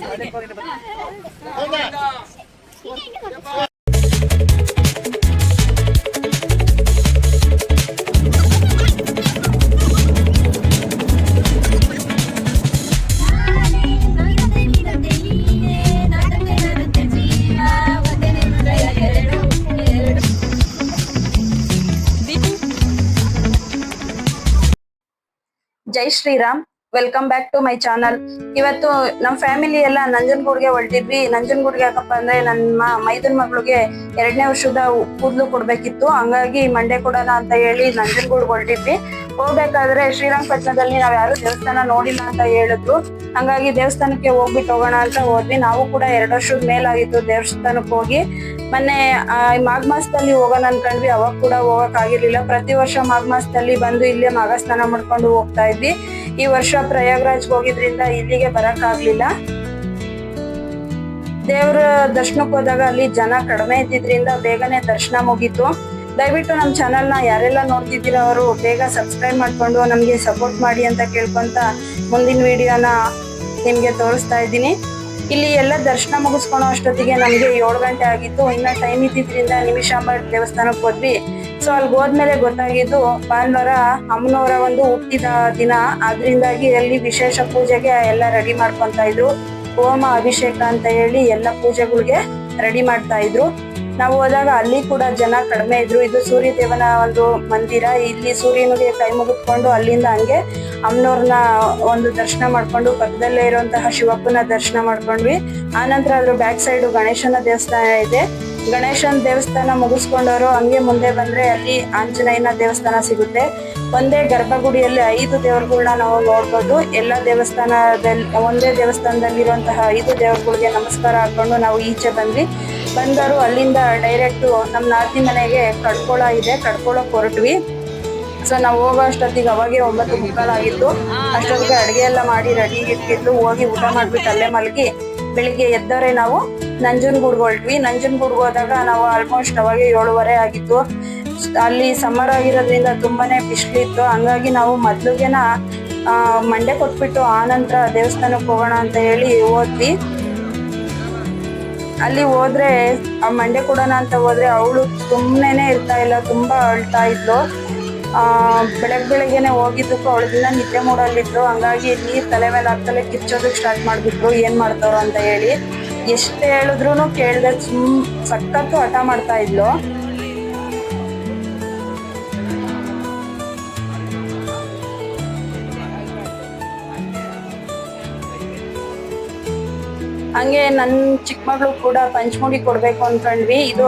Jai Shriram. Welcome back to my channel. ಇವತ್ತು ನಮ್ family ಎಲ್ಲ ನಂಜನಗೂಡ್ಗೆ ಹೊರಟಿದ್ವಿ. ನಂಜನಗೂಡ್ಗೆ ಯಾಕಪ್ಪ ಅಂದ್ರೆ ನನ್ನ ಮೈದನ್ ಮಗಳಿಗೆ 2ನೇ ವರ್ಷದ ಕೂದಲು ಕೊಡ್ಬೇಕಿತ್ತು. ಹಂಗಾಗಿ ಮಂಡೆ ಕೊಡೋಣ ಅಂತ ಹೇಳಿ ನಂಜನಗೂಡ್ಗೆ ಹೊರಟಿದ್ವಿ. ಹೋಗ್ಬೇಕಾದ್ರೆ ಶ್ರೀರಂಗಪಟ್ಟಣದಲ್ಲಿ ನಾವ್ ಯಾರು ದೇವಸ್ಥಾನ ನೋಡಿಲ್ಲ ಅಂತ ಹೇಳಿದ್ರು. ಹಂಗಾಗಿ ದೇವಸ್ಥಾನಕ್ಕೆ ಹೋಗ್ಬಿಟ್ಟು ಹೋಗೋಣ ಅಂತ ಹೋದ್ವಿ. ನಾವು ಕೂಡ 2 ವರ್ಷದ ಮೇಲಾಗಿತ್ತು ದೇವಸ್ಥಾನಕ್ಕೆ ಹೋಗಿ. ಮೊನ್ನೆ ಮಾಘ ಮಾಸದಲ್ಲಿ ಹೋಗೋಣ ಅನ್ಕೊಂಡ್ವಿ. ಅವಾಗ ಕೂಡ ಹೋಗಕ್ ಆಗಿರ್ಲಿಲ್ಲ. ಪ್ರತಿ ವರ್ಷ ಮಾಘ ಮಾಸದಲ್ಲಿ ಬಂದು ಇಲ್ಲೇ ಮಾಘ ಸ್ನಾನ ಮಾಡ್ಕೊಂಡು ಹೋಗ್ತಾ ಇದ್ವಿ. ಈ ವರ್ಷ ಪ್ರಯಾಗ್ರಾಜ್ಗೆ ಹೋಗಿದ್ರಿಂದ ಇಲ್ಲಿಗೆ ಬರಕ್ ಆಗ್ಲಿಲ್ಲ. ದೇವ್ರ ದರ್ಶನಕ್ಕೆ ಹೋದಾಗ ಅಲ್ಲಿ ಜನ ಕಡಿಮೆ ಇದ್ದಿದ್ರಿಂದ ಬೇಗನೆ ದರ್ಶನ ಮುಗೀತು. ದಯವಿಟ್ಟು ನಮ್ಮ ಚಾನಲ್ನ ಯಾರೆಲ್ಲ ನೋಡ್ತಿದ್ದೀರಾ ಅವರು ಬೇಗ ಸಬ್ಸ್ಕ್ರೈಬ್ ಮಾಡ್ಕೊಂಡು ನಮ್ಗೆ ಸಪೋರ್ಟ್ ಮಾಡಿ ಅಂತ ಕೇಳ್ಕೊಂತ ಮುಂದಿನ ವಿಡಿಯೋನ ನಿಮ್ಗೆ ತೋರಿಸ್ತಾ ಇದ್ದೀನಿ. ಇಲ್ಲಿ ಎಲ್ಲ ದರ್ಶನ ಮುಗಿಸ್ಕೊಳೋ ಅಷ್ಟೊತ್ತಿಗೆ ನಮ್ಗೆ 7 ಗಂಟೆ ಆಗಿತ್ತು. ಇನ್ನ ಟೈಮ್ ಇದ್ದಿದ್ರಿಂದ ನಿಮಿಷಾಂಬ ದೇವಸ್ಥಾನಕ್ಕೆ ಹೋದ್ವಿ. ಸೊ ಅಲ್ಲಿ ಹೋದ್ಮೇಲೆ ಗೊತ್ತಾಗಿದ್ದು ಭಾನುವಾರ ಅಮ್ಮನವರ ಒಂದು ಹುಟ್ಟಿದ ದಿನ. ಆದ್ರಿಂದಾಗಿ ಅಲ್ಲಿ ವಿಶೇಷ ಪೂಜೆಗೆ ಎಲ್ಲ ರೆಡಿ ಮಾಡ್ಕೊಂತ ಇದ್ರು. ಹೋಮ ಅಭಿಷೇಕ ಅಂತ ಹೇಳಿ ಎಲ್ಲ ಪೂಜೆಗಳಿಗೆ ರೆಡಿ ಮಾಡ್ತಾ ಇದ್ರು. ನಾವು ಹೋದಾಗ ಅಲ್ಲಿ ಕೂಡ ಜನ ಕಡಿಮೆ ಇದ್ರು. ಇದು ಸೂರ್ಯ ದೇವನ ಒಂದು ಮಂದಿರ. ಇಲ್ಲಿ ಸೂರ್ಯನಿಗೆ ಕೈ ಮುಗಿದ್ಕೊಂಡು ಅಲ್ಲಿಂದ ಹಂಗೆ ಅಮ್ಮನವ್ರನ್ನ ಒಂದು ದರ್ಶನ ಮಾಡ್ಕೊಂಡು ಪಕ್ಕದಲ್ಲೇ ಇರುವಂತಹ ಶಿವಪ್ಪನ ದರ್ಶನ ಮಾಡ್ಕೊಂಡ್ವಿ. ಆನಂತರ ಅದ್ರ ಬ್ಯಾಕ್ ಸೈಡ್ ಗಣೇಶನ ದೇವಸ್ಥಾನ ಇದೆ. ಗಣೇಶನ ದೇವಸ್ಥಾನ ಮುಗಿಸ್ಕೊಂಡವರು ಹಂಗೆ ಮುಂದೆ ಬಂದ್ರೆ ಅಲ್ಲಿ ಆಂಜನೇಯನ ದೇವಸ್ಥಾನ ಸಿಗುತ್ತೆ. ಒಂದೇ ಗರ್ಭಗುಡಿಯಲ್ಲಿ 5 ದೇವರುಗಳನ್ನ ನಾವು ನೋಡ್ಬೋದು. ಎಲ್ಲ ಒಂದೇ ದೇವಸ್ಥಾನದಲ್ಲಿರುವಂತಹ 5 ದೇವರುಗಳಿಗೆ ನಮಸ್ಕಾರ ಹಾಕೊಂಡು ನಾವು ಈಚೆ ಬಂದರು. ಅಲ್ಲಿಂದ ಡೈರೆಕ್ಟ್ ನಮ್ಮ ನಾತಿ ಮನೆಗೆ ಕಡ್ಕೊಳ ಇದೆ, ಕಡ್ಕೊಳಕ್ ಹೊರಟ್ವಿ. ಸೊ ನಾವು ಹೋಗೋ ಅಷ್ಟೊತ್ತಿಗೆ ಅವಾಗೆ 9:15 ಆಗಿತ್ತು. ಅಷ್ಟೊತ್ತಿಗೆ ಅಡುಗೆ ಎಲ್ಲ ಮಾಡಿ ರೆಡಿ ಇಟ್ಟಿದ್ದು. ಹೋಗಿ ಊಟ ಮಾಡ್ಬಿಟ್ಟು ಅಲ್ಲೇ ಮಲಗಿ ಬೆಳಿಗ್ಗೆ ಎದ್ದವರೆ ನಾವು ನಂಜನಗೂಡ್ಗೆ ಹೊರಟ್ವಿ. ನಂಜನಗೂಡ್ಗೆ ಹೋದಾಗ ನಾವು ಆಲ್ಮೋಸ್ಟ್ ಅವಾಗೆ 7:30 ಆಗಿತ್ತು. ಅಲ್ಲಿ ಸಮ್ಮರ್ ಆಗಿರೋದ್ರಿಂದ ತುಂಬಾನೇ ಬಿಸಿಲಿತ್ತು. ಹಂಗಾಗಿ ನಾವು ಮೊದ್ಲಿಗೆನ ಮಂಡೆ ಕೊಟ್ಬಿಟ್ಟು ಆನಂತರ ದೇವಸ್ಥಾನಕ್ಕೆ ಹೋಗೋಣ ಅಂತ ಹೇಳಿ ಹೋದ್ವಿ. ಅಲ್ಲಿ ಹೋದ್ರೆ ಆ ಮಂಡೆ ಕೊಡೋಣ ಅಂತ ಹೋದ್ರೆ ಅವಳು ಸುಮ್ಮನೆ ಇರ್ತಾ ಇಲ್ಲ, ತುಂಬಾ ಅಳ್ತಾ ಇದ್ಲು. ಬೆಳಗ್ಗೆನೆ ಹೋಗಿದ್ದಕ್ಕೂ ಅವಳದಿನ ನಿದ್ದೆ ಮೂಡಲ್ಲಿದ್ರು. ಹಂಗಾಗಿ ನೀರ್ ತಲೆ ಮೇಲೆ ಹಾಕ್ತಲೇ ಕಿರ್ಚೋದಕ್ಕೆ ಸ್ಟಾರ್ಟ್ ಮಾಡ್ಬಿಟ್ರು. ಏನ್ ಮಾಡ್ತಾರೋ ಅಂತ ಹೇಳಿ ಎಷ್ಟು ಹೇಳಿದ್ರು ಕೇಳ್ದೆ ಸಖತ್ತು ಹಠ ಮಾಡ್ತಾ ಇದ್ಲು. ಹಂಗೆ ನನ್ನ ಚಿಕ್ಕ ಮಗಳು ಕೂಡ ಪಂಚಮುಡಿ ಕೊಡ್ಬೇಕು ಅನ್ಕೊಂಡ್ವಿ. ಇದು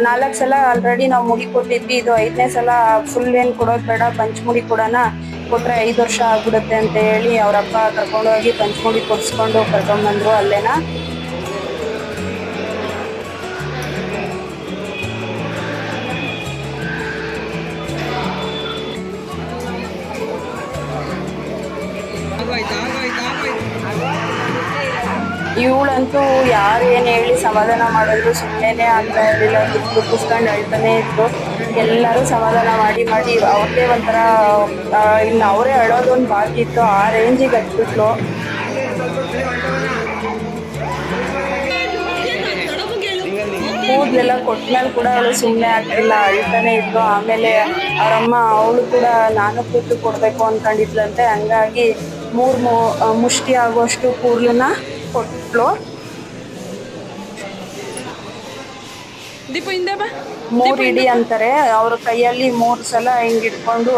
4 ಸಲ ಆಲ್ರೆಡಿ ನಾವು ಮುಡಿ ಕೊಟ್ಟಿದ್ವಿ. ಇದು 5ನೇ ಸಲ ಫುಲ್ ಏನ್ ಕೊಡೋದ್ ಬೇಡ, ಪಂಚಮುಡಿ ಕೊಡೋಣ, ಕೊಟ್ರೆ 5 ವರ್ಷ ಆಗ್ಬಿಡುತ್ತೆ ಅಂತ ಹೇಳಿ ಅವ್ರಪ್ಪ ಕರ್ಕೊಂಡೋಗಿ ಪಂಚಮುಡಿ ಕೊಡ್ಸ್ಕೊಂಡು ಕರ್ಕೊಂಡ್ಬಂದ್ರು ಅಲ್ಲೇನ. ಇವಳಂತೂ ಯಾರು ಏನ್ ಹೇಳಿ ಸಮಾಧಾನ ಮಾಡಿದ್ರು ಸುಮ್ಮನೆ ಆಗ್ತಾ ಇರ್ಲಿಲ್ಲ. ಕುಸ್ಕೊಂಡು ಅಳ್ತಾನೆ ಇದ್ರು. ಎಲ್ಲರೂ ಸಮಾಧಾನ ಮಾಡಿ ಅವ್ರದೇ ಒಂಥರ ಇನ್ನು ಅವರೇ ಅಳೋದೊಂದು ಬಾಕಿ ಇತ್ತು. ಆ ರೇಂಜಿಗೆ ಹತ್ಬಿಟ್ಲು. ಕೂದಲೆಲ್ಲ ಕೊಟ್ಮೇಲೆ ಕೂಡ ಅವಳು ಸುಮ್ಮನೆ ಆಗ್ತಿಲ್ಲ, ಅಳ್ತಾನೆ ಇದ್ಲು. ಆಮೇಲೆ ಅವರಮ್ಮ ಅವಳು ಕೂಡ ನಾನು ಕೂದಲು ಕೊಡ್ಬೇಕು ಅನ್ಕೊಂಡಿದ್ಲಂತೆ. ಹಂಗಾಗಿ 3 ಮುಷ್ಟಿ ಆಗುವಷ್ಟು ಕೂದಲನ್ನ ಕೊಟ್ಲು. 3 ಇಡಿ ಅಂತಾರೆ. ಅವ್ರ ಕೈಯಲ್ಲಿ 3 ಸಲ ಹಿಂಗ್ ಇಟ್ಕೊಂಡು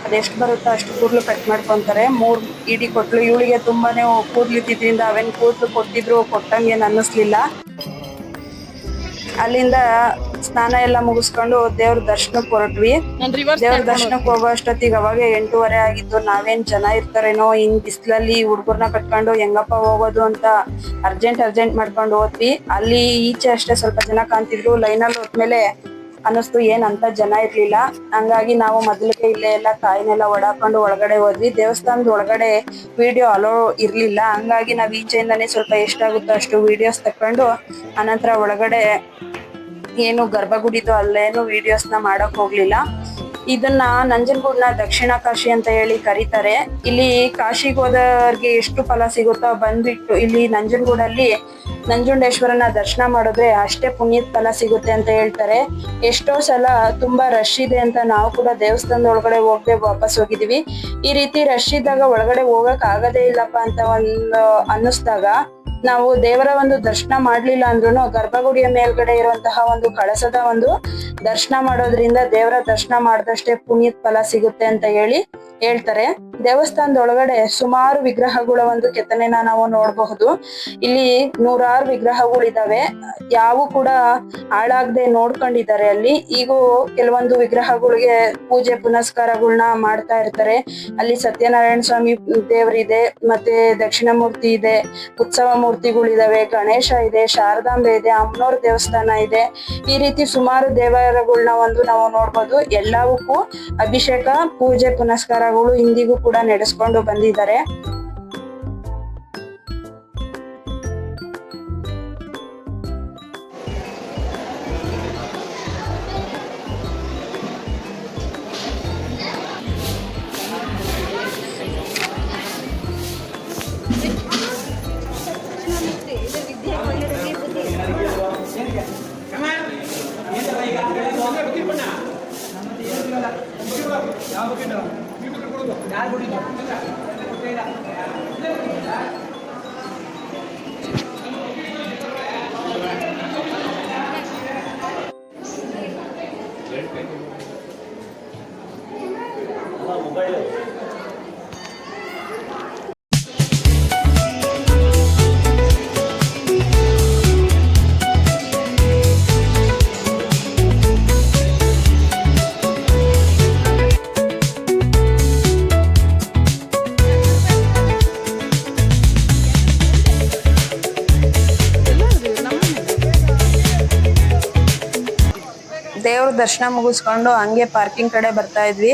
ಅದೆಷ್ಟು ಬರುತ್ತೋ ಅಷ್ಟು ಕೂದಲು ಕಟ್ ಮಾಡ್ಕೊಂತಾರೆ. 3 ಇಡಿ ಕೊಟ್ಲು. ಇವಳಿಗೆ ತುಂಬಾನೇ ಕೂದಲು ಇದ್ದಿದ್ರಿಂದ ಅವೇನ್ ಕೂದಲು ಕೊಟ್ಟಂಗೆ ಅನ್ನಿಸ್ಲಿಲ್ಲ. ಅಲ್ಲಿಂದ ಸ್ನಾನ ಎಲ್ಲ ಮುಗಿಸ್ಕೊಂಡು ದೇವ್ರ ದರ್ಶನಕ್ಕೆ ಹೊರಟ್ವಿ. ದೇವ್ರ ದರ್ಶನಕ್ಕೆ ಹೋಗೋ ಅಷ್ಟೊತ್ತಿಗೆ ಅವಾಗೆ 8:30 ಆಗಿತ್ತು. ನಾವೇನ್ ಜನ ಇರ್ತಾರೇನೋ ಇನ್ ಬಿಸಿಲಲ್ಲಿ ಹುಡುಗರ್ನ ಕಟ್ಕೊಂಡು ಹೆಂಗಪ್ಪ ಹೋಗೋದು ಅಂತ ಅರ್ಜೆಂಟ್ ಮಾಡ್ಕೊಂಡು ಹೋದ್ವಿ. ಅಲ್ಲಿ ಈಚೆ ಅಷ್ಟೇ ಸ್ವಲ್ಪ ಜನ ಕಾಣ್ತಿದ್ರು. ಲೈನಲ್ಲಿ ಹೋದ್ಮೇಲೆ ಅನ್ನಿಸ್ತು ಏನಂತ ಜನ ಇರ್ಲಿಲ್ಲ. ಹಂಗಾಗಿ ನಾವು ಮೊದಲಿಗೆ ಇಲ್ಲೇ ಎಲ್ಲ ಕಾಯಿನೆಲ್ಲ ಒಡಾಕೊಂಡು ಒಳಗಡೆ ಹೋದ್ವಿ. ದೇವಸ್ಥಾನದ ಒಳಗಡೆ ವಿಡಿಯೋ ಅಲೋ ಇರ್ಲಿಲ್ಲ. ಹಂಗಾಗಿ ನಾವ್ ಈಚೆಯಿಂದಾನೇ ಸ್ವಲ್ಪ ಎಷ್ಟಾಗುತ್ತೋ ಅಷ್ಟು ವಿಡಿಯೋಸ್ ತಕೊಂಡು ಅನಂತರ ಒಳಗಡೆ ಏನು ಗರ್ಭಗುಡಿದು ಅಲ್ಲೇನು ವಿಡಿಯೋಸ್ನ ಮಾಡಕ್ ಹೋಗ್ಲಿಲ್ಲ. ಇದನ್ನ ನಂಜನಗೂಡ್ನ ದಕ್ಷಿಣ ಕಾಶಿ ಅಂತ ಹೇಳಿ ಕರೀತಾರೆ. ಇಲ್ಲಿ ಕಾಶಿಗೆ ಹೋದವ್ರಿಗೆ ಎಷ್ಟು ಫಲ ಸಿಗುತ್ತೋ ಬಂದ್ಬಿಟ್ಟು ಇಲ್ಲಿ ನಂಜನಗೂಡಲ್ಲಿ ನಂಜುಂಡೇಶ್ವರನ ದರ್ಶನ ಮಾಡಿದ್ರೆ ಅಷ್ಟೇ ಪುಣ್ಯದ ಫಲ ಸಿಗುತ್ತೆ ಅಂತ ಹೇಳ್ತಾರೆ. ಎಷ್ಟೋ ಸಲ ತುಂಬಾ ರಶ್ ಇದೆ ಅಂತ ನಾವು ಕೂಡ ದೇವಸ್ಥಾನದ ಒಳಗಡೆ ಹೋಗದೆ ವಾಪಸ್ ಹೋಗಿದೀವಿ. ಈ ರೀತಿ ರಶ್ ಇದ್ದಾಗ ಒಳಗಡೆ ಹೋಗಕ್ ಆಗದೇ ಇಲ್ಲಪ್ಪ ಅಂತ ಒಂದು ಅನ್ನಿಸ್ದಾಗ ನಾವು ದೇವರ ಒಂದು ದರ್ಶನ ಮಾಡ್ಲಿಲ್ಲ ಅಂದ್ರೂ ಗರ್ಭಗುಡಿಯ ಮೇಲ್ಗಡೆ ಇರುವಂತಹ ಒಂದು ಕಳಸದ ಒಂದು ದರ್ಶನ ಮಾಡೋದ್ರಿಂದ ದೇವರ ದರ್ಶನ ಮಾಡಿದಷ್ಟೇ ಪುಣ್ಯದ ಫಲ ಸಿಗುತ್ತೆ ಅಂತ ಹೇಳ್ತಾರೆ. ದೇವಸ್ಥಾನದ ಒಳಗಡೆ ಸುಮಾರು ವಿಗ್ರಹಗಳ ಒಂದು ಕೆತ್ತನೆನ ನಾವು ನೋಡಬಹುದು. ಇಲ್ಲಿ ನೂರಾರು ವಿಗ್ರಹಗಳಿದಾವೆ. ಯಾವು ಕೂಡ ಹಾಳಾಗದೆ ನೋಡ್ಕೊಂಡಿದ್ದಾರೆ. ಅಲ್ಲಿ ಈಗೂ ಕೆಲವೊಂದು ವಿಗ್ರಹಗಳಿಗೆ ಪೂಜೆ ಪುನಸ್ಕಾರಗಳನ್ನ ಮಾಡ್ತಾ ಇರ್ತಾರೆ. ಅಲ್ಲಿ ಸತ್ಯನಾರಾಯಣ ಸ್ವಾಮಿ ದೇವರಿದೆ, ಮತ್ತೆ ದಕ್ಷಿಣ ಮೂರ್ತಿ ಇದೆ, ಉತ್ಸವ ಮೂರ್ತಿಗಳಿದಾವೆ, ಗಣೇಶ ಇದೆ, ಶಾರದಾಂಬೆ ಇದೆ, ಅಮ್ಮನವ್ರ ದೇವಸ್ಥಾನ ಇದೆ. ಈ ರೀತಿ ಸುಮಾರು ದೇವಾಲಯಗಳನ್ನ ನಾವು ನೋಡ್ಬೋದು. ಎಲ್ಲವಕ್ಕೂ ಅಭಿಷೇಕ ಪೂಜೆ ಪುನಸ್ಕಾರಗಳು ಇಂದಿಗೂ ಕೂಡ ನಡೆಸ್ಕೊಂಡು ಬಂದಿದ್ದಾರೆ. ದೇವ್ರ ದರ್ಶನ ಮುಗಿಸ್ಕೊಂಡು ಹಂಗೆ ಪಾರ್ಕಿಂಗ್ ಕಡೆ ಬರ್ತಾ ಇದ್ವಿ.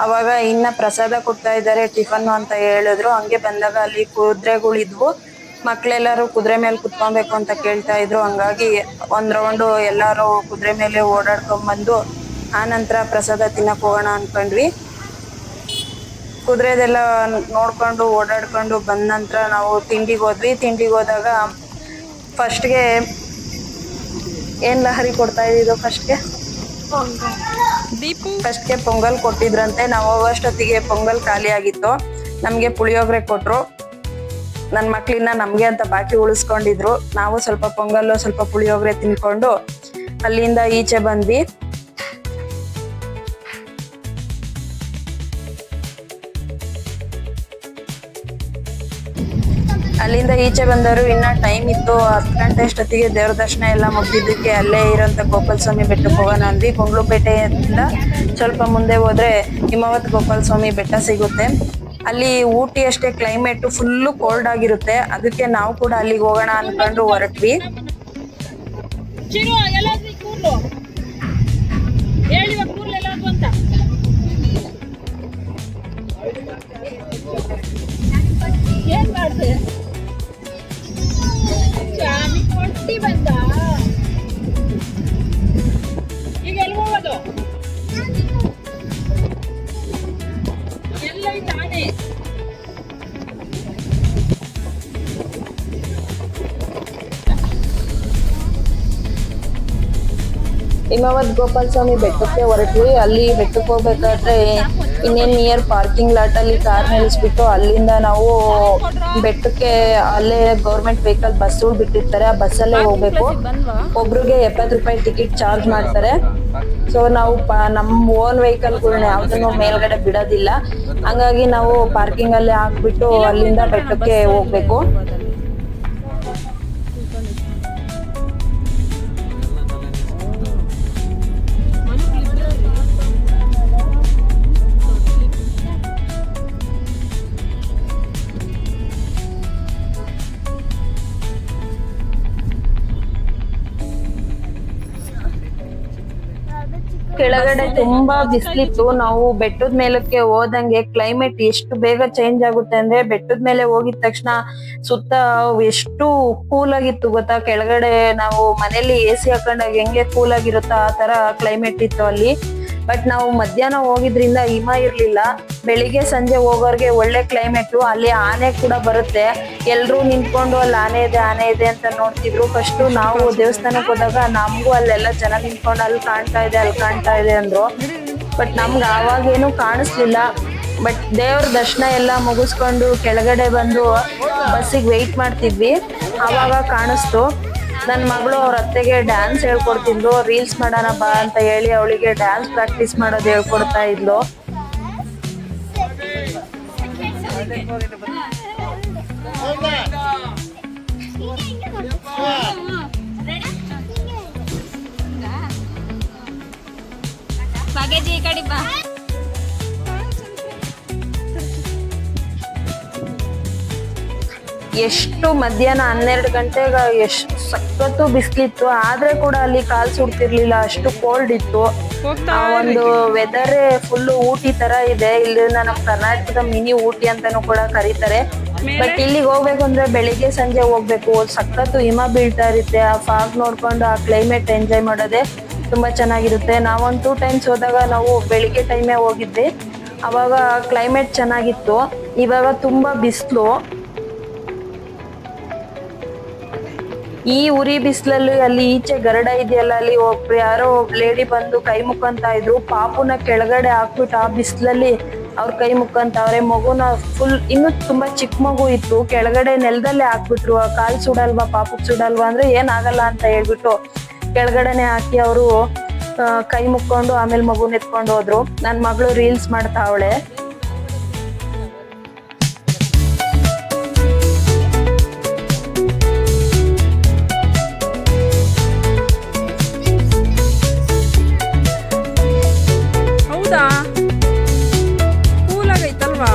ಅವಾಗ ಇನ್ನ ಪ್ರಸಾದ ಕೊಡ್ತಾ ಇದ್ದಾರೆ, ಟಿಫನ್ ಅಂತ ಹೇಳಿದ್ರು. ಹಂಗೆ ಬಂದಾಗ ಅಲ್ಲಿ ಕುದುರೆಗಳಿದ್ವು. ಮಕ್ಳೆಲ್ಲರೂ ಕುದುರೆ ಮೇಲೆ ಕುತ್ಕೊಬೇಕು ಅಂತ ಕೇಳ್ತಾ ಇದ್ರು. ಹಂಗಾಗಿ ಒಂದ್ ರೌಂಡು ಎಲ್ಲಾರು ಕುದುರೆ ಮೇಲೆ ಓಡಾಡ್ಕೊಂಡ್ ಬಂದು ಆ ನಂತರ ಪ್ರಸಾದ ತಿನ್ನಕ್ ಹೋಗೋಣ ಅನ್ಕೊಂಡ್ವಿ. ಕುದುರೆದೆಲ್ಲ ನೋಡ್ಕೊಂಡು ಓಡಾಡ್ಕೊಂಡು ಬಂದ ನಂತರ ನಾವು ತಿಂಡಿಗೆ ಹೋದ್ವಿ. ತಿಂಡಿಗೆ ಹೋದಾಗ ಫಸ್ಟ್ಗೆ ಏನ್ ಲಹರಿ ಕೊಡ್ತಾ ಇದ್ದಿದ್ದು? ಫಸ್ಟ್ಗೆ ಪೊಂಗಲ್ ಕೊಟ್ಟಿದ್ರಂತೆ. ನಾವು ಹೋಗೋಷ್ಟೊತ್ತಿಗೆ ಪೊಂಗಲ್ ಖಾಲಿ ಆಗಿತ್ತು. ನಮ್ಗೆ ಪುಳಿಯೋಗರೆ ಕೊಟ್ರು. ನನ್ನ ಮಕ್ಳಿನ್ನ ನಮ್ಗೆ ಅಂತ ಬಾಕಿ ಉಳಿಸ್ಕೊಂಡಿದ್ರು. ನಾವು ಸ್ವಲ್ಪ ಪೊಂಗಲ್ಲು ಸ್ವಲ್ಪ ಪುಳಿಯೋಗರೆ ತಿನ್ಕೊಂಡು ಅಲ್ಲಿಂದ ಈಚೆ ಬಂದ್ವಿ. ಅಲ್ಲಿಂದ ಈಚೆ ಬಂದರು. ಇನ್ನ ಟೈಮ್ ಇತ್ತು, 10 ಗಂಟೆ ಅಷ್ಟೊತ್ತಿಗೆ ದೇವ್ರ ದರ್ಶನ ಎಲ್ಲ ಮುಗಿದಿದ್ದಕ್ಕೆ ಅಲ್ಲೇ ಇರೋಂಥ ಗೋಪಾಲ ಸ್ವಾಮಿ ಬೆಟ್ಟಕ್ಕೆ ಹೋಗೋಣ ಅಂದ್ವಿ. ಕೊಂಗ್ಲುಪೇಟೆಯಿಂದ ಸ್ವಲ್ಪ ಮುಂದೆ ಹೋದ್ರೆ ಹಿಮವದ್ ಗೋಪಾಲ ಸ್ವಾಮಿ ಬೆಟ್ಟ ಸಿಗುತ್ತೆ. ಅಲ್ಲಿ ಊಟಿ ಅಷ್ಟೇ ಕ್ಲೈಮೇಟ್ ಫುಲ್ಲು ಕೋಲ್ಡ್ ಆಗಿರುತ್ತೆ. ಅದಕ್ಕೆ ನಾವು ಕೂಡ ಅಲ್ಲಿಗೆ ಹೋಗೋಣ ಅನ್ಕೊಂಡು ಹೊರಟ್ವಿ. ಏನ್ ಮಾಡ್ದೆ? ಕೊಟ್ಟಿ ಬಂದ. ಈಗ ಎಲ್ಲಿ ಹೋಗೋದು? ಎಲ್ಲ ತಾನೇ ಹಿಮವದ್ ಗೋಪಾಲ ಸ್ವಾಮಿ ಬೆಟ್ಟಕ್ಕೆ ಹೊರಟ್ವಿ. ಅಲ್ಲಿ ಬೆಟ್ಟಕ್ಕೆ ಹೋಗ್ಬೇಕಾದ್ರೆ ಇನ್ನೇನ್ ನಿಯರ್ ಪಾರ್ಕಿಂಗ್ ಲಾಟ್ ಅಲ್ಲಿ ಕಾರ್ ನಿಲ್ಲಿಸ್ಬಿಟ್ಟು ಅಲ್ಲಿಂದ ನಾವು ಬೆಟ್ಟಕ್ಕೆ ಅಲ್ಲೇ ಗೌರ್ಮೆಂಟ್ ವೆಹಿಕಲ್ ಬಸ್ಗಳು ಬಿಟ್ಟಿರ್ತಾರೆ. ಆ ಬಸ್ಸಲ್ಲೇ ಹೋಗ್ಬೇಕು. ಒಬ್ರಿಗೆ 70 ರೂಪಾಯಿ ಟಿಕೆಟ್ ಚಾರ್ಜ್ ಮಾಡ್ತಾರೆ. ಸೊ ನಾವು ನಮ್ಮ ಓನ್ ವೆಹಿಕಲ್ಗಳನ್ನ ಯಾವ್ದನ್ನು ಮೇಲ್ಗಡೆ ಬಿಡೋದಿಲ್ಲ. ಹಂಗಾಗಿ ನಾವು ಪಾರ್ಕಿಂಗ್ ಅಲ್ಲೇ ಹಾಕ್ಬಿಟ್ಟು ಅಲ್ಲಿಂದ ಬೆಟ್ಟಕ್ಕೆ ಹೋಗ್ಬೇಕು. ಕೆಳಗಡೆ ತುಂಬಾ ಬಿಸಿಲಿತ್ತು. ನಾವು ಬೆಟ್ಟದ ಮೇಲಕ್ಕೆ ಹೋದಂಗೆ ಕ್ಲೈಮೇಟ್ ಎಷ್ಟು ಬೇಗ ಚೇಂಜ್ ಆಗುತ್ತೆ ಅಂದ್ರೆ, ಬೆಟ್ಟದ ಮೇಲೆ ಹೋಗಿದ ತಕ್ಷಣ ಸುತ್ತ ಎಷ್ಟು ಕೂಲ್ ಆಗಿತ್ತು ಗೊತ್ತಾ. ಕೆಳಗಡೆ ನಾವು ಮನೇಲಿ AC ಹಾಕೊಂಡಾಗ ಹೆಂಗೆ ಕೂಲ್ ಆಗಿರುತ್ತೋ ಆ ತರ ಕ್ಲೈಮೇಟ್ ಇತ್ತು ಅಲ್ಲಿ. ಬಟ್ ನಾವು ಮಧ್ಯಾಹ್ನ ಹೋಗಿದ್ರಿಂದ ಹಿಮ ಇರ್ಲಿಲ್ಲ. ಬೆಳಿಗ್ಗೆ ಸಂಜೆ ಹೋಗೋರ್ಗೆ ಒಳ್ಳೆ ಕ್ಲೈಮೇಟು. ಅಲ್ಲಿ ಆನೆ ಕೂಡ ಬರುತ್ತೆ. ಎಲ್ರೂ ನಿಂತ್ಕೊಂಡು ಅಲ್ಲಿ ಆನೆ ಇದೆ ಅಂತ ನೋಡ್ತಿದ್ರು. ಫಸ್ಟ್ ನಾವು ದೇವಸ್ಥಾನಕ್ಕೆ ಹೋದಾಗ ನಮಗೂ ಅಲ್ಲೆಲ್ಲ ಜನ ನಿಂತ್ಕೊಂಡು ಅಲ್ಲಿ ಕಾಣ್ತಾ ಇದೆ ಅಂದ್ರು. ಬಟ್ ನಮ್ಗೆ ಆವಾಗೇನು ಕಾಣಿಸ್ಲಿಲ್ಲ. ಬಟ್ ದೇವ್ರ ದರ್ಶನ ಎಲ್ಲ ಮುಗಿಸ್ಕೊಂಡು ಕೆಳಗಡೆ ಬಂದು ಬಸ್ಸಿಗೆ ವೆಯ್ಟ್ ಮಾಡ್ತಿದ್ವಿ. ಆವಾಗ ಕಾಣಿಸ್ತು. ನನ್ನ ಮಗಳು ಅವ್ರ ಅತ್ತೆಗೆ ಡ್ಯಾನ್ಸ್ ಹೇಳ್ಕೊಡ್ತಿದ್ಲು. ರೀಲ್ಸ್ ಮಾಡೋಣ ಬಾ ಅಂತ ಹೇಳಿ ಅವಳಿಗೆ ಡ್ಯಾನ್ಸ್ ಪ್ರಾಕ್ಟೀಸ್ ಮಾಡೋದು ಹೇಳ್ಕೊಡ್ತಾ ಇದ್ಲು. ಎಷ್ಟು ಮಧ್ಯಾಹ್ನ 12 ಗಂಟೆಗೆ ಎಷ್ಟು ಸಖತ್ತು ಬಿಸಿಲಿತ್ತು. ಆದ್ರೆ ಕೂಡ ಅಲ್ಲಿ ಕಾಲ್ ಸುಡ್ತಿರ್ಲಿಲ್ಲ, ಅಷ್ಟು ಕೋಲ್ಡ್ ಇತ್ತು. ಆ ಒಂದು ವೆದರ್ ಫುಲ್ ಊಟಿ ತರ ಇದೆ. ಇಲ್ಲಿಂದ ನಮ್ಮ ಕರ್ನಾಟಕದ ಮಿನಿ ಊಟಿ ಅಂತಾನು ಕೂಡ ಕರೀತಾರೆ. ಬಟ್ ಇಲ್ಲಿಗೆ ಹೋಗ್ಬೇಕು ಅಂದ್ರೆ ಬೆಳಿಗ್ಗೆ ಸಂಜೆ ಹೋಗ್ಬೇಕು. ಸಖತ್ತು ಹಿಮ ಬೀಳ್ತಾ ಇರುತ್ತೆ. ಆ ಫಾಗ್ ನೋಡ್ಕೊಂಡು ಆ ಕ್ಲೈಮೇಟ್ ಎಂಜಾಯ್ ಮಾಡೋದೇ ತುಂಬಾ ಚೆನ್ನಾಗಿರುತ್ತೆ. ನಾವೊಂದು 2 ಟೈಮ್ಸ್ ಹೋದಾಗ ನಾವು ಬೆಳಿಗ್ಗೆ ಟೈಮೇ ಹೋಗಿದ್ವಿ. ಅವಾಗ ಕ್ಲೈಮೇಟ್ ಚೆನ್ನಾಗಿತ್ತು. ಇವಾಗ ತುಂಬಾ ಬಿಸಿಲು. ಈ ಉರಿ ಬಿಸಿಲಲ್ಲಿ ಅಲ್ಲಿ ಈಚೆ ಗರಡ ಇದೆಯಲ್ಲ, ಅಲ್ಲಿ ಒಬ್ರು ಯಾರೋ ಲೇಡಿ ಬಂದು ಕೈ ಮುಕ್ಕಂತ ಇದ್ರು. ಪಾಪುನ ಕೆಳಗಡೆ ಹಾಕ್ಬಿಟ್ಟು ಆ ಬಿಸಿಲಲ್ಲಿ ಅವ್ರ ಕೈ ಮುಕ್ಕಂತವ್ರೆ. ಮಗುನ ಫುಲ್ ಇನ್ನು ತುಂಬಾ ಚಿಕ್ಕ ಮಗು ಇತ್ತು. ಕೆಳಗಡೆ ನೆಲದಲ್ಲೇ ಹಾಕ್ಬಿಟ್ರು. ಕಾಲ್ ಸುಡಲ್ವಾ ಪಾಪುಗ್ ಸುಡಲ್ವಾ ಅಂದ್ರೆ ಏನಾಗಲ್ಲ ಅಂತ ಹೇಳ್ಬಿಟ್ಟು ಕೆಳಗಡೆನೆ ಹಾಕಿ ಅವರು ಕೈ ಮುಕ್ಕೊಂಡು ಆಮೇಲೆ ಮಗುನ ಎತ್ಕೊಂಡು ಹೋದ್ರು. ನನ್ ಮಗಳು ರೀಲ್ಸ್ ಮಾಡ್ತಾ ಅವಳೆ. ಹೌದಾ, ಕೂಲ್ ಆಗೈತಲ್ವಾ?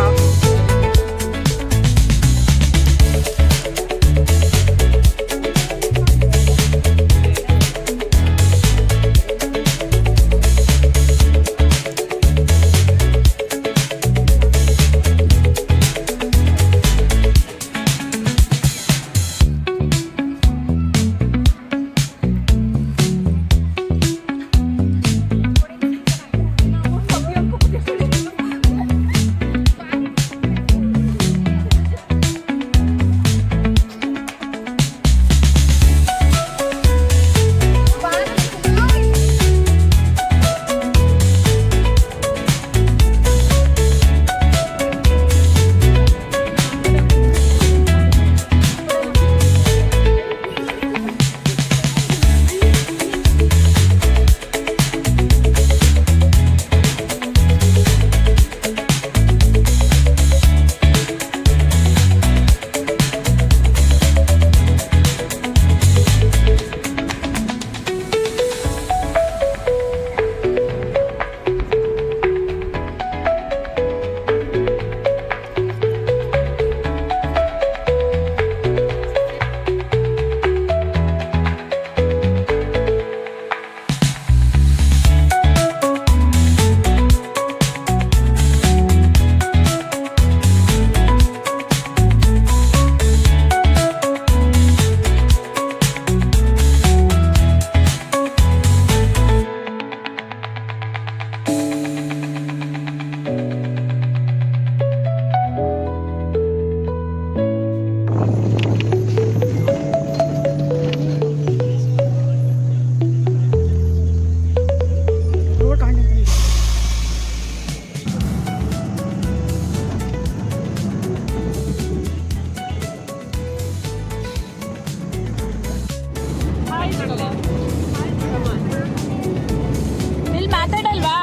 ಇಲ್ಲಿ ಮಾತಾಡಲ್ವಾ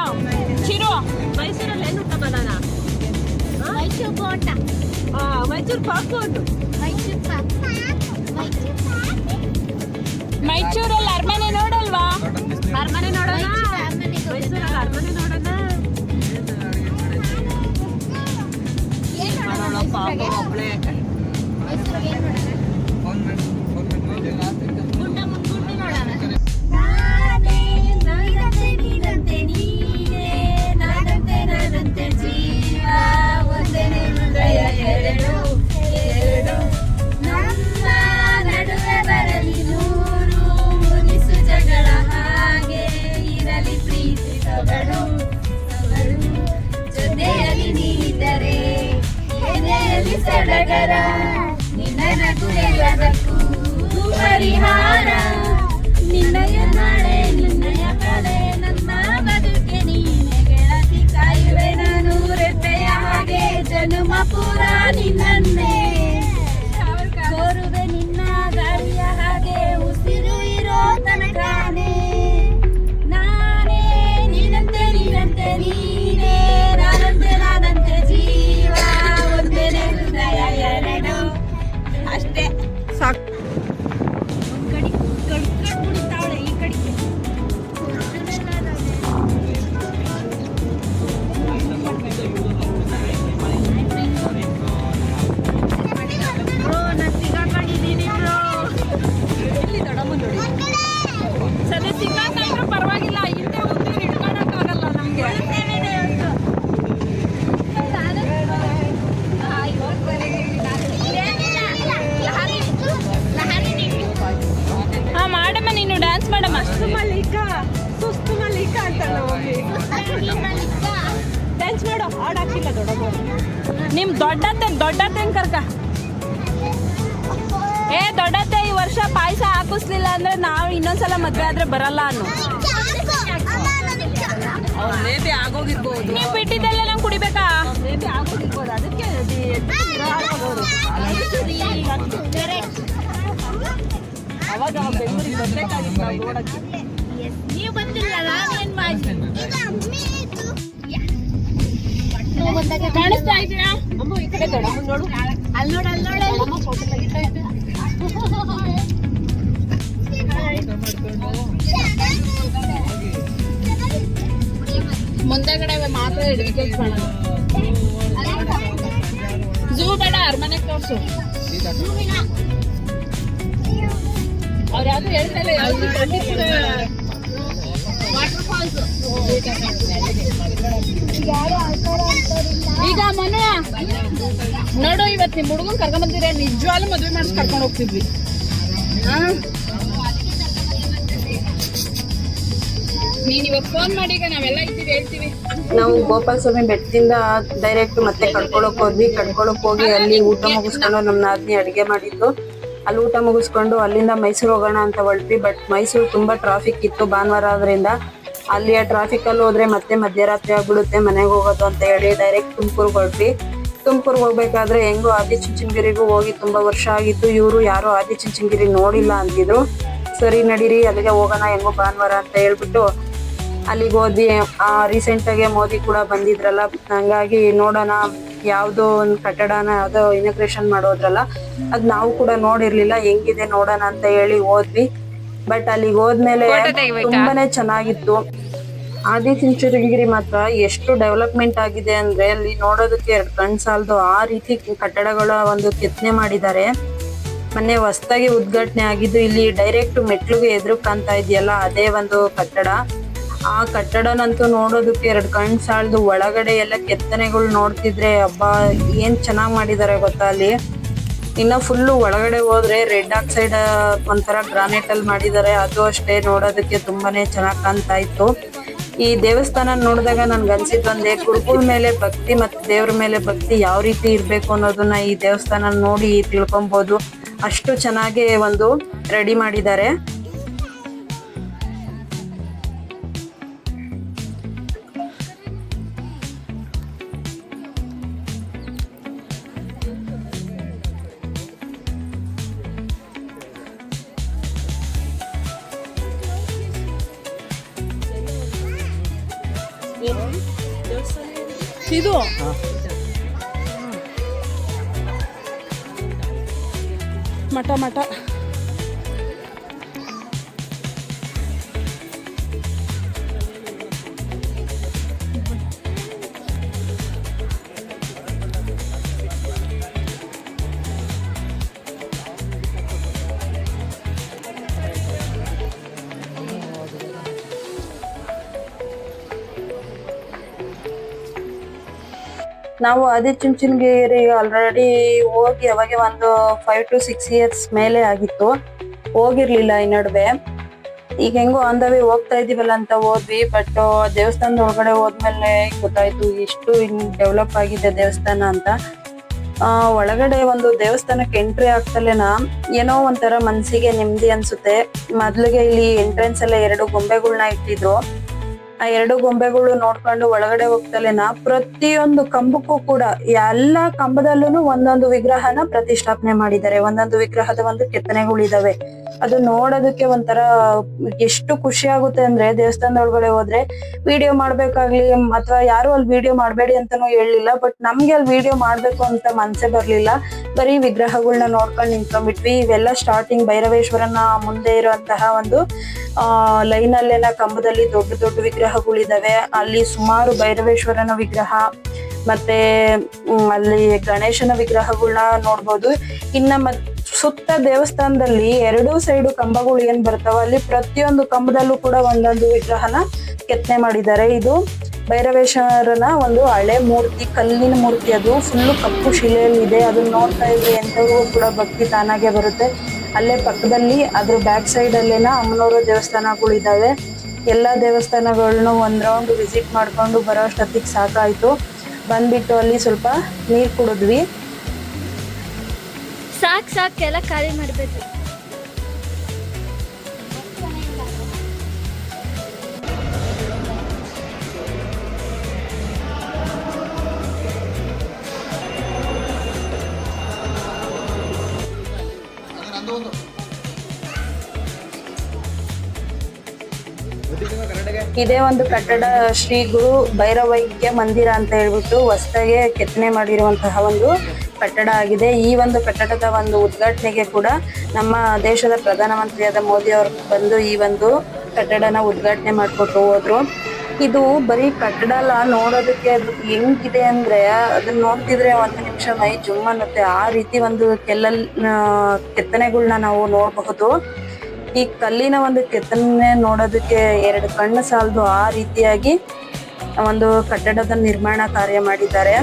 ಚಿರು? ಮೈಸೂರಲ್ಲಿ ಏನು ಊಟ ಬನಾನ? ಮೈಸೂರು ಬೋಟ, ಮೈಸೂರು ಪಾಪ್ಕಾರ್ನ್, ಮೈಸೂರಲ್ಲಿ ಅರಮನೆ ನೋಡಲ್ವಾ? ಅರಮನೆ ನೋಡೋಣ, ಮೈಸೂರಲ್ಲಿ ಅರಮನೆ ನೋಡೋಣ. ಜೀವ ಒಂದೇ ಹೃದಯ ಎರಡು ಎರಡು ದೂರ ನಿನ್ನನ್ನೇ ಕೋರುವೆ ನಿನ್ನ ಗಾಳಿಯ ಹಾಗೆ ಉಸಿರು ಇರೋ ತನಕನೇ ನಾನೇ ನೀನಂತೆ ನೀನಂತೆ ನೀನೇ ನಾನಂತೆ ಜೀವ ಒಂದೇನೆ ಹೃದಯ ಎರಡು ಅಷ್ಟೇ ಸಾಕು. ಕುಡಿತಾವಳೆ ಈ ಕಡೆ ಸದ್ಯ ಸಿಕ್ಕಾಕೊಂಡ್ರು ಪರವಾಗಿಲ್ಲ ಹಿಂದೆ ಉದ್ದಿನ ಇಟ್ಕೊಳಕ್ಕಾಗಲ್ಲ ನಮ್ಗೆ ಹಾ ಮಾಡಮ್ಮ ನೀನು ಡ್ಯಾನ್ಸ್ ಮಾಡಮ್ಮ ಸುಸ್ತು ಮಲ್ಲಿಕ ಅಂತಲ್ಲ ಹೋಗಿ ಡ್ಯಾನ್ಸ್ ಮಾಡೋ ಹಾಡು ಹಾಕಿಲ್ಲ ದೊಡ್ಡ ನಿಮ್ ದೊಡ್ಡತ್ತೇನ್ ಕರ್ಕ ಏ ದೊಡ್ಡತ್ತೆ ಈ ವರ್ಷ ಪಾಯಸ ಹಾಕಿಸ್ಲಿಲ್ಲ ಅಂದ್ರೆ ನಾವು ಇನ್ನೊಂದ್ಸಲ ಮದ್ವೆ ಆದ್ರೆ ಬರಲ್ಲ ಅನ್ನು ಮೇಬಿ ಆಗೋಗಿರ್ಬೋದು. ನೀವು ಬಿಟ್ಟಿದ್ದೆಲ್ಲ ನಂಗೆ ಕುಡಿಬೇಕಾ ಮೇಬಿ ಆಗೋಗಿರ್ಬೋದು ಅದಕ್ಕೆ ಅವಾಗ ಬೆಂಗಳೂರಿಗೆ ಬರ್ಬೇಕಾಗಿತ್ತು ನಾವು ನೋಡಕ್ಕೆ. ನೀವು ಬಂದಿಲ್ಲ ನಾನೇನ್ ಮಾಡಿ ಕಾಣಿಸ್ತಾ ಇದೀರಾ ಅಮ್ಮ ಈ ಕಡೆ ದೊಡ್ಡಮ್ಮ ನೋಡು. ಅಲ್ಲಿ ನೋಡ ಅಮ್ಮ ಫೋಟೋ ತೆಗಿತಾ ಇದ್ದೆ. ಮುಂದೆಗಡೆ ಮಾತ್ರ ವೆಹಿಕಲ್ಸ್ ಮಾಡೋದು ಝೂ ಬೇಡ ಅರಮನೆಗೆ ತೋರ್ಸು ಅವ್ರು ಯಾವ್ದು ಹೇಳ್ತಾ ಇಲ್ಲ ಯಾವ್ದು ವಾಟರ್ ಫಾಲ್ಸ್ ಈಗ ಮನು ನೋಡು ಇವತ್ತು ನಿಮ್ ಹುಡುಗನ್ ಕರ್ಕೊಂಡ್ ಬಂದಿರ ನಿಜವಾಗ್ಲೂ ಮದ್ವೆ ಮಾಡಿಸಿ ಕರ್ಕೊಂಡು ಹೋಗ್ತಿದ್ವಿ ನೀನ್ ಇವಾಗ ಫೋನ್ ಮಾಡಿ ಈಗ ನಾವೆಲ್ಲ ಇದ್ದೀವಿ ಹೇಳ್ತೀವಿ. ನಾವು ಗೋಪಾಲ ಸ್ವಾಮಿ ಬೆಟ್ಟದಿಂದ ಡೈರೆಕ್ಟ್ ಮತ್ತೆ ಕಡ್ಕೊಳಕ್ ಹೋಗಿ ಅಲ್ಲಿ ಊಟ ಮುಗಿಸ್ಕೊಂಡು ನಮ್ಮ ನಾದಿನಿ ಅಡಿಗೆ ಮಾಡಿದ್ದು ಅಲ್ಲಿ ಊಟ ಮುಗಿಸ್ಕೊಂಡು ಅಲ್ಲಿಂದ ಮೈಸೂರು ಹೋಗೋಣ ಅಂತ ಹೊರಟ್ವಿ. ಬಟ್ ಮೈಸೂರು ತುಂಬಾ ಟ್ರಾಫಿಕ್ ಇತ್ತು ಭಾನುವಾರ ಆದ್ರಿಂದ. ಅಲ್ಲಿಯ ಟ್ರಾಫಿಕ್ ಅಲ್ಲಿ ಹೋದ್ರೆ ಮತ್ತೆ ಮಧ್ಯರಾತ್ರಿ ಆಗ್ಬಿಡುತ್ತೆ ಮನೆಗೆ ಹೋಗೋದು ಅಂತ ಹೇಳಿ ಡೈರೆಕ್ಟ್ ತುಮಕೂರ್ಗೆ ಹೊರಟ್ವಿ. ತುಮಕೂರ್ಗೆ ಹೋಗ್ಬೇಕಾದ್ರೆ ಹೆಂಗೋ ಆದಿಚುಂಚನಗಿರಿಗೂ ಹೋಗಿ ತುಂಬಾ ವರ್ಷ ಆಗಿತ್ತು. ಇವರು ಯಾರು ಆದಿಚುಂಚನಗಿರಿ ನೋಡಿಲ್ಲ ಅಂತಿದ್ರು. ಸರಿ ನಡೀರಿ ಅಲ್ಲಿಗೆ ಹೋಗೋಣ ಹೆಂಗೋ ಭಾನುವಾರ ಅಂತ ಹೇಳ್ಬಿಟ್ಟು ಅಲ್ಲಿಗೆ ಹೋದ್ವಿ. ರೀಸೆಂಟ್ ಆಗಿ ಮೋದಿ ಕೂಡ ಬಂದಿದ್ರಲ್ಲ, ಹಂಗಾಗಿ ನೋಡೋಣ ಯಾವ್ದೋ ಒಂದು ಕಟ್ಟಡನ ಯಾವ್ದೋ ಇನಾಗ್ರೇಷನ್ ಮಾಡೋದ್ರಲ್ಲ ಅದ್ ನಾವು ಕೂಡ ನೋಡಿರ್ಲಿಲ್ಲ, ಹೆಂಗಿದೆ ನೋಡೋಣ ಅಂತ ಹೇಳಿ ಹೋದ್ವಿ. ಬಟ್ ಅಲ್ಲಿಗೆ ಹೋದ್ಮೇಲೆ ತುಂಬಾನೇ ಚೆನ್ನಾಗಿತ್ತು. ಆದಿಚುಂಚನಗಿರಿ ಮಾತ್ರ ಎಷ್ಟು ಡೆವಲಪ್ಮೆಂಟ್ ಆಗಿದೆ ಅಂದ್ರೆ ಅಲ್ಲಿ ನೋಡೋದಕ್ಕೆ 2 ಕಣ್ ಸಾಲದು ಆ ರೀತಿ ಕಟ್ಟಡಗಳ ಒಂದು ಕೆತ್ತನೆ ಮಾಡಿದ್ದಾರೆ. ಮೊನ್ನೆ ಹೊಸದಾಗಿ ಉದ್ಘಾಟನೆ ಆಗಿದ್ದು. ಇಲ್ಲಿ ಡೈರೆಕ್ಟ್ ಮೆಟ್ಲುಗೆ ಎದುರು ಕಾಣ್ತಾ ಇದೆಯಲ್ಲ ಅದೇ ಒಂದು ಕಟ್ಟಡ. ಆ ಕಟ್ಟಡನಂತೂ ನೋಡೋದಕ್ಕೆ 2 ಕಣ್ ಸಾಲದು. ಒಳಗಡೆ ಎಲ್ಲ ಕೆತ್ತನೆಗಳು ನೋಡ್ತಿದ್ರೆ ಹಬ್ಬ ಏನ್ ಚೆನ್ನಾಗ್ ಮಾಡಿದ್ದಾರೆ ಗೊತ್ತಾ ಅಲ್ಲಿ. ಇನ್ನ ಫುಲ್ಲು ಒಳಗಡೆ ಹೋದ್ರೆ ರೆಡ್ ಆಕ್ಸೈಡ್ ಒಂಥರ ಗ್ರಾನೈಟ್ ಅಲ್ಲಿ ಮಾಡಿದ್ದಾರೆ. ಅದು ಅಷ್ಟೇ ನೋಡೋದಕ್ಕೆ ತುಂಬಾನೇ ಚೆನ್ನಾಗ್ ಕಾಣ್ತಾ ಇತ್ತು. ಈ ದೇವಸ್ಥಾನ ನೋಡಿದಾಗ ನನ್ಗೆ ಅನ್ಸಿದ್ದು ಒಂದೇ, ಗುರುಗಳ ಮೇಲೆ ಭಕ್ತಿ ಮತ್ತೆ ದೇವ್ರ ಮೇಲೆ ಭಕ್ತಿ ಯಾವ ರೀತಿ ಇರ್ಬೇಕು ಅನ್ನೋದನ್ನ ಈ ದೇವಸ್ಥಾನ ನೋಡಿ ತಿಳ್ಕೊಬಹುದು. ಅಷ್ಟು ಚೆನ್ನಾಗಿ ಒಂದು ರೆಡಿ ಮಾಡಿದ್ದಾರೆ. ಇದು ಮಠ ನಾವು ಆದಿಚುಂಚನಗಿರಿ ಆಲ್ರೆಡಿ ಹೋಗಿ ಅವಾಗ ಒಂದು 5 to 6 years ಮೇಲೆ ಆಗಿತ್ತು. ಹೋಗಿರ್ಲಿಲ್ಲ ಈ ನಡುವೆ. ಈಗ ಹೆಂಗೋ ಆನ್ ದ ವೇ ಹೋಗ್ತಾ ಇದೀವಲ್ಲ ಅಂತ ಹೋದ್ವಿ. ಬಟ್ ದೇವಸ್ಥಾನದ ಒಳಗಡೆ ಹೋದ್ಮೇಲೆ ಗೊತ್ತಾಯ್ತು ಎಷ್ಟು ಡೆವಲಪ್ ಆಗಿದೆ ದೇವಸ್ಥಾನ ಅಂತ. ಒಳಗಡೆ ಒಂದು ದೇವಸ್ಥಾನಕ್ಕೆ ಎಂಟ್ರಿ ಆಗ್ತಲೇನ ಏನೋ ಒಂಥರ ಮನ್ಸಿಗೆ ನೆಮ್ಮದಿ ಅನ್ಸುತ್ತೆ. ಮೊದ್ಲಿಗೆ ಇಲ್ಲಿ ಎಂಟ್ರೆನ್ಸ್ ಎಲ್ಲ 2 ಗೊಂಬೆಗಳನ್ನ ಇಟ್ಟಿದ್ರು. ಆ 2 ಗೊಂಬೆಗಳು ನೋಡ್ಕೊಂಡು ಒಳಗಡೆ ಹೋಗ್ತಲೇನ ಪ್ರತಿಯೊಂದು ಕಂಬಕ್ಕೂ ಕೂಡ ಎಲ್ಲ ಕಂಬದಲ್ಲೂ ಒಂದೊಂದು ವಿಗ್ರಹನ ಪ್ರತಿಷ್ಠಾಪನೆ ಮಾಡಿದ್ದಾರೆ. ಒಂದೊಂದು ವಿಗ್ರಹದ ಒಂದು ಕೆತ್ತನೆಗಳಿದಾವೆ. ಅದು ನೋಡೋದಕ್ಕೆ ಒಂಥರ ಎಷ್ಟು ಖುಷಿ ಆಗುತ್ತೆ ಅಂದ್ರೆ, ದೇವಸ್ಥಾನದ ಒಳಗಡೆ ಹೋದ್ರೆ ವಿಡಿಯೋ ಮಾಡ್ಬೇಕಾಗ್ಲಿ ಅಥವಾ ಯಾರು ಅಲ್ಲಿ ವಿಡಿಯೋ ಮಾಡ್ಬೇಡಿ ಅಂತಾನು ಹೇಳಿಲ್ಲ. ಬಟ್ ನಮ್ಗೆ ಅಲ್ಲಿ ವಿಡಿಯೋ ಮಾಡ್ಬೇಕು ಅಂತ ಮನ್ಸೇ ಬರ್ಲಿಲ್ಲ. ಬರೀ ವಿಗ್ರಹಗಳನ್ನ ನೋಡ್ಕೊಂಡು ನಿಂತ್ಕೊಂಡ್ಬಿಟ್ವಿ. ಇವೆಲ್ಲ ಸ್ಟಾರ್ಟಿಂಗ್ ಭೈರವೇಶ್ವರನ ಮುಂದೆ ಇರುವಂತಹ ಒಂದು ಲೈನ್ ಅಲ್ಲೇನ ಕಂಬದಲ್ಲಿ ದೊಡ್ಡ ದೊಡ್ಡ ವಿಗ್ರಹಗಳಿದಾವೆ. ಅಲ್ಲಿ ಸುಮಾರು ಭೈರವೇಶ್ವರನ ವಿಗ್ರಹ ಮತ್ತೆ ಅಲ್ಲಿ ಗಣೇಶನ ವಿಗ್ರಹಗಳನ್ನ ನೋಡ್ಬೋದು. ಇನ್ನ ಸುತ್ತ ದೇವಸ್ಥಾನದಲ್ಲಿ 2 ಸೈಡು ಕಂಬಗಳು ಏನ್ ಬರ್ತಾವ ಅಲ್ಲಿ ಪ್ರತಿಯೊಂದು ಕಂಬದಲ್ಲೂ ಕೂಡ ಒಂದೊಂದು ವಿಗ್ರಹನ ಕೆತ್ತನೆ ಮಾಡಿದ್ದಾರೆ. ಇದು ಭೈರವೇಶ್ವರನ ಒಂದು ಹಳೆ ಮೂರ್ತಿ, ಕಲ್ಲಿನ ಮೂರ್ತಿ. ಅದು ಫುಲ್ಲು ಕಪ್ಪು ಶಿಲೆಯಲ್ಲಿ ಇದೆ. ಅದನ್ನ ನೋಡ್ತಾ ಇದ್ರೆ ಎಂಥವ್ರಿಗೂ ಕೂಡ ಭಕ್ತಿ ತಾನಾಗೆ ಬರುತ್ತೆ. ಅಲ್ಲೇ ಪಕ್ಕದಲ್ಲಿ ಅದ್ರ ಬ್ಯಾಕ್ ಸೈಡ್ ಅಲ್ಲೇನ ಅಮ್ಮನವರ ದೇವಸ್ಥಾನಗಳಿದಾವೆ. ಎಲ್ಲಾ ದೇವಸ್ಥಾನಗಳನ್ನ ಒಂದ್ ರೌಂಡ್ ವಿಸಿಟ್ ಮಾಡ್ಕೊಂಡು ಬರೋ ಅಷ್ಟೊತ್ತಿಗೆ ಸಾಕಾಯ್ತು. ಬಂದ್ಬಿಟ್ಟು ಅಲ್ಲಿ ಸ್ವಲ್ಪ ನೀರ್ ಕುಡಿದ್ವಿ. ಸಾಕ್ ಎಲ್ಲ ಖಾಲಿ ಮಾಡ್ಬೇಕು. ಇದೇ ಒಂದು ಕಟ್ಟಡ ಶ್ರೀ ಗುರು ಭೈರವೈಕ್ಯ ಮಂದಿರ ಅಂತ ಹೇಳ್ಬಿಟ್ಟು ಹೊಸದಾಗೆ ಕೆತ್ತನೆ ಮಾಡಿರುವಂತಹ ಒಂದು ಕಟ್ಟಡ ಆಗಿದೆ. ಈ ಒಂದು ಕಟ್ಟಡದ ಒಂದು ಉದ್ಘಾಟನೆಗೆ ಕೂಡ ನಮ್ಮ ದೇಶದ ಪ್ರಧಾನಮಂತ್ರಿಯಾದ ಮೋದಿ ಅವರು ಬಂದು ಈ ಒಂದು ಕಟ್ಟಡನ ಉದ್ಘಾಟನೆ ಮಾಡಿಕೊಟ್ಟು ಹೋದ್ರು. ಇದು ಬರೀ ಕಟ್ಟಡ ಅಲ್ಲ, ನೋಡೋದಕ್ಕೆ ಅದು ಹೆಂಗಿದೆ ಅಂದ್ರೆ ಅದನ್ನ ನೋಡ್ತಿದ್ರೆ ಒಂದು ನಿಮಿಷ ಮೈ ಜುಮ್ ಅನ್ನುತ್ತೆ. ಆ ರೀತಿ ಒಂದು ಕೆತ್ತನೆಗಳನ್ನ ನಾವು ನೋಡಬಹುದು. ಈ ಕಲ್ಲಿನ ಒಂದು ಕೆತ್ತನೆ ನೋಡೋದಕ್ಕೆ 2 ಕಣ್ಣು ಸಾಲದು, ಆ ರೀತಿಯಾಗಿ ಒಂದು ಕಟ್ಟಡದ ನಿರ್ಮಾಣ ಕಾರ್ಯ ಮಾಡಿದ್ದಾರೆ.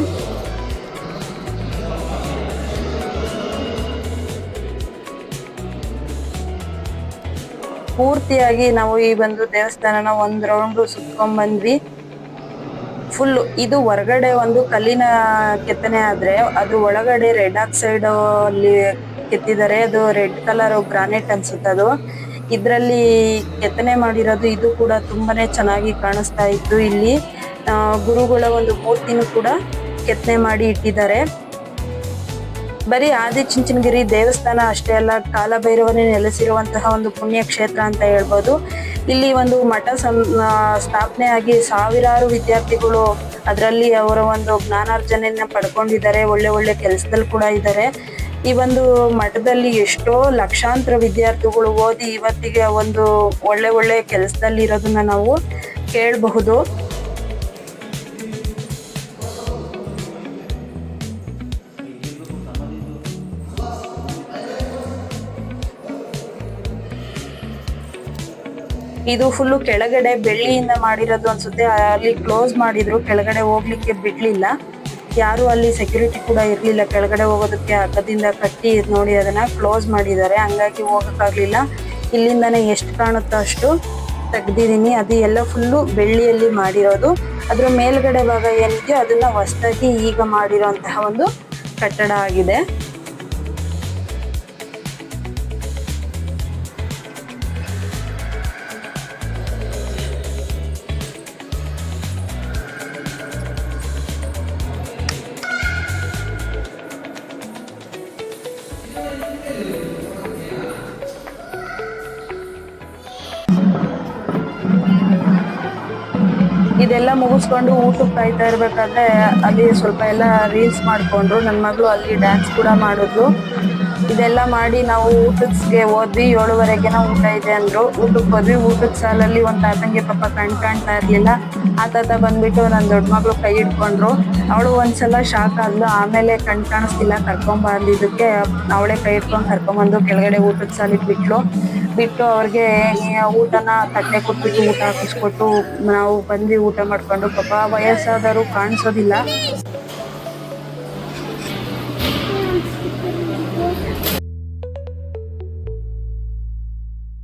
ಪೂರ್ತಿಯಾಗಿ ನಾವು ಈ ಒಂದು ದೇವಸ್ಥಾನನ ಒಂದ್ ರೌಂಡ್ ಸುತ್ಕೊಂಡ್ ಬಂದ್ವಿ. ಫುಲ್ ಇದು ಹೊರಗಡೆ ಒಂದು ಕಲ್ಲಿನ ಕೆತ್ತನೆ ಆದ್ರೆ ಅದ್ರ ಒಳಗಡೆ ರೆಡ್ ಆಕ್ಸೈಡ್ ಅಲ್ಲಿ ಕೆತ್ತಿದ್ದಾರೆ. ಅದು ರೆಡ್ ಕಲರ್ ಗ್ರಾನೈಟ್ ಅನ್ಸುತ್ತೆ. ಅದು ಇದ್ರಲ್ಲಿ ಕೆತ್ತನೆ ಮಾಡಿರೋದು. ಇದು ಕೂಡ ತುಂಬಾನೇ ಚೆನ್ನಾಗಿ ಕಾಣಿಸ್ತಾ ಇತ್ತು. ಇಲ್ಲಿ ಗುರುಗಳ ಒಂದು ಮೂರ್ತಿನೂ ಕೂಡ ಕೆತ್ತನೆ ಮಾಡಿ ಇಟ್ಟಿದ್ದಾರೆ. ಬರೀ ಆದಿಚುಂಚನಗಿರಿ ದೇವಸ್ಥಾನ ಅಷ್ಟೇ ಅಲ್ಲ, ಕಾಲಭೈರವನೇ ನೆಲೆಸಿರುವಂತಹ ಒಂದು ಪುಣ್ಯ ಕ್ಷೇತ್ರ ಅಂತ ಹೇಳ್ಬೋದು. ಇಲ್ಲಿ ಒಂದು ಮಠ ಸ್ಥಾಪನೆ ಆಗಿ ಸಾವಿರಾರು ವಿದ್ಯಾರ್ಥಿಗಳು ಅದರಲ್ಲಿ ಅವರ ಒಂದು ಜ್ಞಾನಾರ್ಜನೆಯನ್ನ ಪಡ್ಕೊಂಡಿದ್ದಾರೆ. ಒಳ್ಳೆ ಒಳ್ಳೆ ಕೆಲಸದಲ್ಲಿ ಕೂಡ ಇದ್ದಾರೆ. ಈ ಒಂದು ಮಠದಲ್ಲಿ ಎಷ್ಟೋ ಲಕ್ಷಾಂತರ ವಿದ್ಯಾರ್ಥಿಗಳು ಓದಿ ಇವತ್ತಿಗೆ ಒಂದು ಒಳ್ಳೆ ಒಳ್ಳೆ ಕೆಲಸದಲ್ಲಿ ಇರೋದನ್ನ ನಾವು ಕೇಳಬಹುದು. ಇದು ಫುಲ್ಲು ಕೆಳಗಡೆ ಬೆಳ್ಳಿಯಿಂದ ಮಾಡಿರೋದು ಅನ್ಸುತ್ತೆ. ಅಲ್ಲಿ ಕ್ಲೋಸ್ ಮಾಡಿದ್ರು, ಕೆಳಗಡೆ ಹೋಗ್ಲಿಕ್ಕೆ ಬಿಡ್ಲಿಲ್ಲ. ಯಾರು ಅಲ್ಲಿ ಸೆಕ್ಯೂರಿಟಿ ಕೂಡ ಇರ್ಲಿಲ್ಲ. ಕೆಳಗಡೆ ಹೋಗೋದಕ್ಕೆ ಹಗ್ಗದಿಂದ ಕಟ್ಟಿ ನೋಡಿ ಅದನ್ನ ಕ್ಲೋಸ್ ಮಾಡಿದ್ದಾರೆ. ಹಂಗಾಗಿ ಹೋಗಕ್ಕಾಗ್ಲಿಲ್ಲ. ಇಲ್ಲಿಂದಾನೆ ಎಷ್ಟು ಕಾಣುತ್ತೋ ಅಷ್ಟು ತೆಗ್ದಿದೀನಿ. ಅದು ಎಲ್ಲ ಫುಲ್ಲು ಬೆಳ್ಳಿಯಲ್ಲಿ ಮಾಡಿರೋದು. ಅದ್ರ ಮೇಲ್ಗಡೆ ಭಾಗ ಏನಿದೆಯೋ ಅದನ್ನ ಹೊಸದಾಗಿ ಈಗ ಮಾಡಿರೋಂತಹ ಒಂದು ಕಟ್ಟಡ ಆಗಿದೆ. ಇದೆಲ್ಲ ಮುಗಿಸ್ಕೊಂಡು ಊಟಕ್ಕೆ ಕಾಯ್ತಾ ಇರ್ಬೇಕಾದ್ರೆ ಅಲ್ಲಿ ಸ್ವಲ್ಪ ಎಲ್ಲ ರೀಲ್ಸ್ ಮಾಡ್ಕೊಂಡ್ರು. ನನ್ನ ಮಗಳು ಅಲ್ಲಿ ಡ್ಯಾನ್ಸ್ ಕೂಡ ಮಾಡಿದ್ಲು. ಇದೆಲ್ಲ ಮಾಡಿ ನಾವು ಊಟಕ್ಕೆ ಹೋದ್ವಿ. 7:30ಗೆ ಊಟ ಇದೆ ಅಂದ್ರು. ಊಟಕ್ಕೆ ಹೋದ್ವಿ. ಊಟದ ಸಾಲಲ್ಲಿ ಒಂದು ತಾತಂಗೆ ಪಾಪ ಕಾಣ್ತಾ ಇರ್ಲಿಲ್ಲ. ಆ ತಾತ ಬಂದ್ಬಿಟ್ಟು ನನ್ನ ದೊಡ್ಡ ಮಗಳು ಕೈ ಹಿಡ್ಕೊಂಡ್ರು. ಅವಳು ಒಂದ್ಸಲ ಶಾಕ್ ಆದ್ಲು. ಆಮೇಲೆ ಕಾಣಿಸ್ತಿಲ್ಲ ಕರ್ಕೊಂಬ ಅಂದಿದ್ದಕ್ಕೆ ಅವಳೇ ಕೈ ಹಿಡ್ಕೊಂಡು ಕರ್ಕೊಂಬಂದು ಕೆಳಗಡೆ ಊಟದ ಸಾಲಿಗೆ ಬಿಟ್ಟು ಅವ್ರಿಗೆ ಊಟನ ತಟ್ಟೆ ಕೊಟ್ಬಿಟ್ಟು ಊಟ ಹಾಕಿಸ್ಕೊಟ್ಟು ನಾವು ಬಂದ್ವಿ ಊಟ ಮಾಡ್ಕೊಂಡು. ಪಾಪ ವಯಸ್ಸಾದವರು ಕಾಣಿಸೋದಿಲ್ಲ.